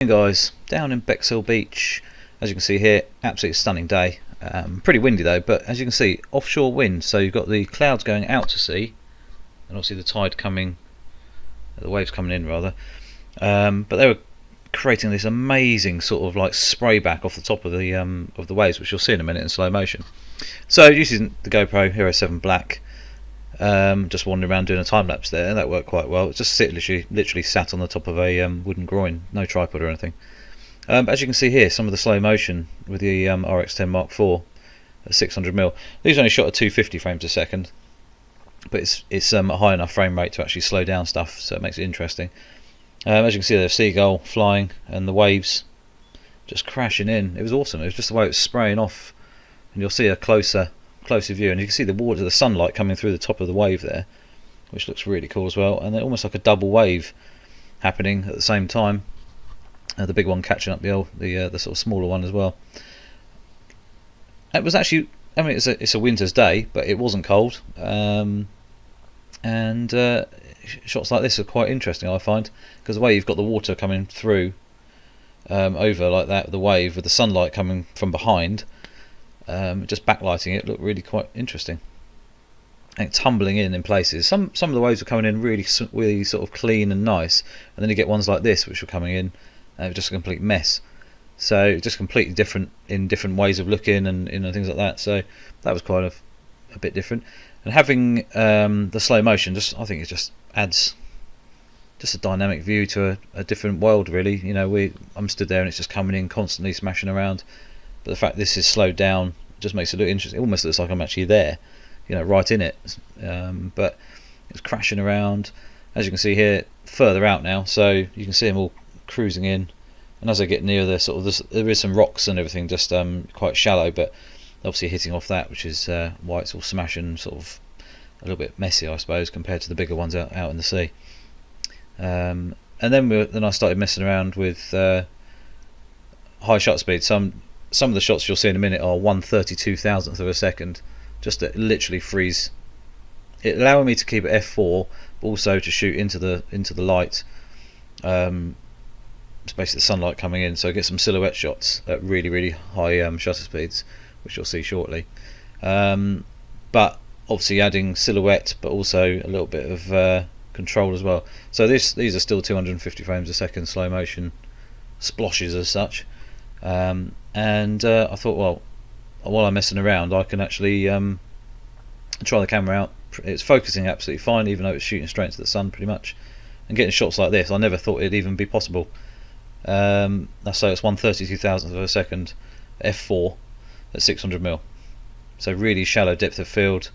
Hey guys, down in Bexhill Beach, as you can see here, absolutely stunning day. Pretty windy though, but as you can see, offshore wind, so you've got the clouds going out to sea, and obviously the tide coming, the waves coming in rather. But they were creating this amazing sort of like spray back off the top of the waves, which you'll see in a minute in slow motion. So using the GoPro Hero 7 Black, just wandering around doing a time lapse there, and that worked quite well. It's just literally sat on the top of a wooden groin, no tripod or anything. As you can see here, some of the slow motion with the Rx10 Mark IV at 600mm. These only shot at 250 frames a second, but it's a high enough frame rate to actually slow down stuff, so it makes it interesting. As you can see, there's a seagull flying and the waves just crashing in. It was awesome. It was just the way it was spraying off, and you'll see a closer view, and you can see the water, the sunlight coming through the top of the wave there, which looks really cool as well. And then almost like a double wave happening at the same time. The big one catching up the sort of smaller one as well. It was actually, I mean, it's a winter's day, but it wasn't cold. Shots like this are quite interesting, I find, because the way you've got the water coming through over like that, the wave with the sunlight coming from behind, just backlighting it, looked really quite interesting. And tumbling in places. Some of the waves were coming in really sort of clean and nice, and then you get ones like this which were coming in and it was just a complete mess. So just completely different in different ways of looking and things like that. So that was quite a bit different. And having the slow motion, I think it just adds just a dynamic view to a different world, really. You know, I'm stood there and it's just coming in constantly, smashing around. But the fact this is slowed down just makes it look interesting. It almost looks like I'm actually there, you know, right in it. But it's crashing around. As you can see here, further out now, so you can see them all cruising in. And as I get near the sort of there is some rocks and everything, just quite shallow, but obviously hitting off that, which is why it's all smashing, sort of a little bit messy, I suppose, compared to the bigger ones out in the sea. And then I started messing around with high shutter speed. Some of the shots you'll see in a minute are 1/32,000th of a second, just to literally freeze. It allowing me to keep at f4, but also to shoot into the light. It's basically the sunlight coming in, so I get some silhouette shots at really high shutter speeds, which you'll see shortly. But obviously adding silhouette, but also a little bit of control as well. So these are still 250 frames a second slow motion sploshes as such. I thought, well, while I'm messing around, I can actually try the camera out. It's focusing absolutely fine, even though it's shooting straight into the sun pretty much. And getting shots like this, I never thought it'd even be possible. So it's 1/32,000th of a second, f4 at 600mm. So really shallow depth of field,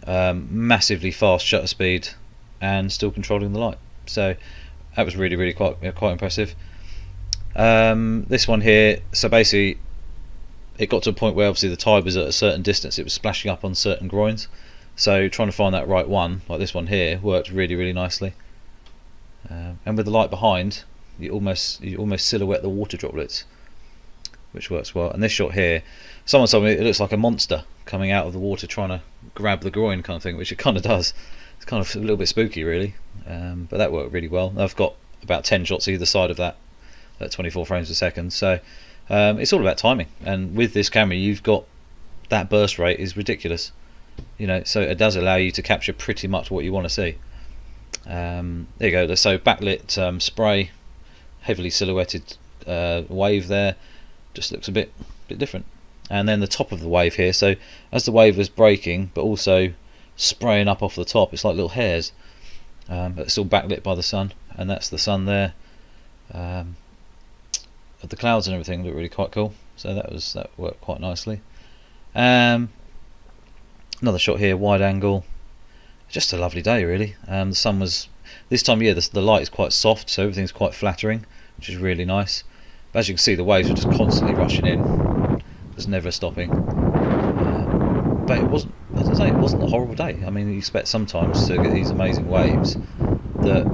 massively fast shutter speed, and still controlling the light. So that was really quite impressive. This one here, so basically it got to a point where obviously the tide was at a certain distance, it was splashing up on certain groins, so trying to find that right one, like this one here, worked really nicely. And with the light behind, you almost silhouette the water droplets, which works well. And this shot here, someone told me it looks like a monster coming out of the water trying to grab the groin kind of thing, which it kind of does. It's kind of a little bit spooky really, but that worked really well. I've got about 10 shots either side of that at 24 frames a second, so it's all about timing. And with this camera, you've got that burst rate is ridiculous, you know, so it does allow you to capture pretty much what you want to see. There you go. So backlit spray, heavily silhouetted wave there, just looks a bit different. And then the top of the wave here, so as the wave was breaking but also spraying up off the top, it's like little hairs, but it's still backlit by the sun, and that's the sun there. The clouds and everything look really quite cool, so that worked quite nicely. Another shot here, wide angle. Just a lovely day really. The sun was, this time of year the light is quite soft, so everything's quite flattering, which is really nice. But as you can see, the waves were just constantly rushing in, just never stopping. But it wasn't, as I say, it wasn't a horrible day. I mean, you expect sometimes to get these amazing waves that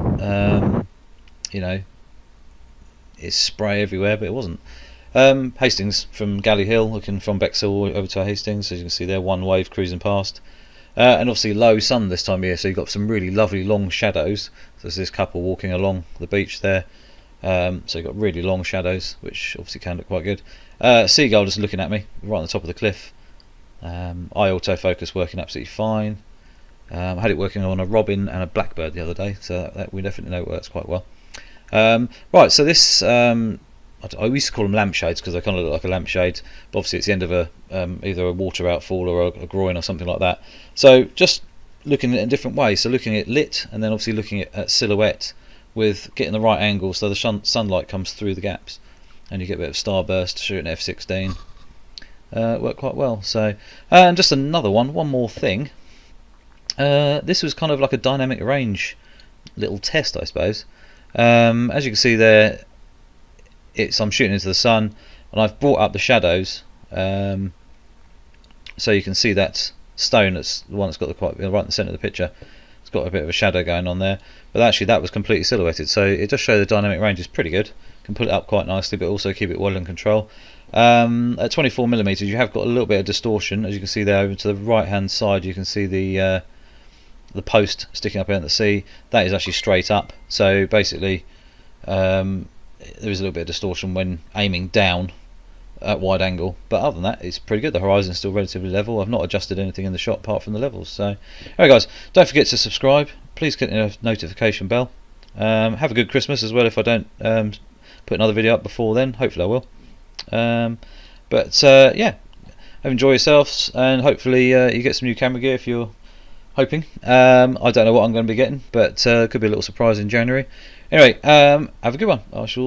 you know, it's spray everywhere, but it wasn't. Hastings from Galley Hill, looking from Bexhill over to Hastings, as you can see there, one wave cruising past. And obviously low sun this time of year, so you've got some really lovely long shadows. So there's this couple walking along the beach there, So you've got really long shadows, which obviously can look quite good. Seagull just looking at me right on the top of the cliff. Eye autofocus working absolutely fine. I had it working on a robin and a blackbird the other day, so that we definitely know it works quite well. Right, so this I used to call them lampshades because they kind of look like a lampshade, but obviously it's the end of a either a water outfall or a groin or something like that. So just looking at it in different ways. So looking at lit, and then obviously looking at silhouette with getting the right angle so the sunlight comes through the gaps, and you get a bit of starburst shooting f16. Worked quite well. So and just one more thing. This was kind of like a dynamic range little test, I suppose. As you can see there, I'm shooting into the sun, and I've brought up the shadows, so you can see that stone, that's the one that's got right in the centre of the picture. It's got a bit of a shadow going on there, but actually that was completely silhouetted, so it does show the dynamic range is pretty good. Can pull it up quite nicely, but also keep it well in control. At 24mm, you have got a little bit of distortion, as you can see there. Over to the right hand side, you can see the post sticking up out in the sea. That is actually straight up, so basically there is a little bit of distortion when aiming down at wide angle, but other than that it's pretty good. The horizon is still relatively level. I've not adjusted anything in the shot apart from the levels. So anyway guys, don't forget to subscribe, please click the notification bell. Have a good Christmas as well if I don't put another video up before then. Hopefully I will. Yeah, enjoy yourselves, and hopefully you get some new camera gear if you're hoping. I don't know what I'm going to be getting, but could be a little surprise in January. Anyway, have a good one. I shall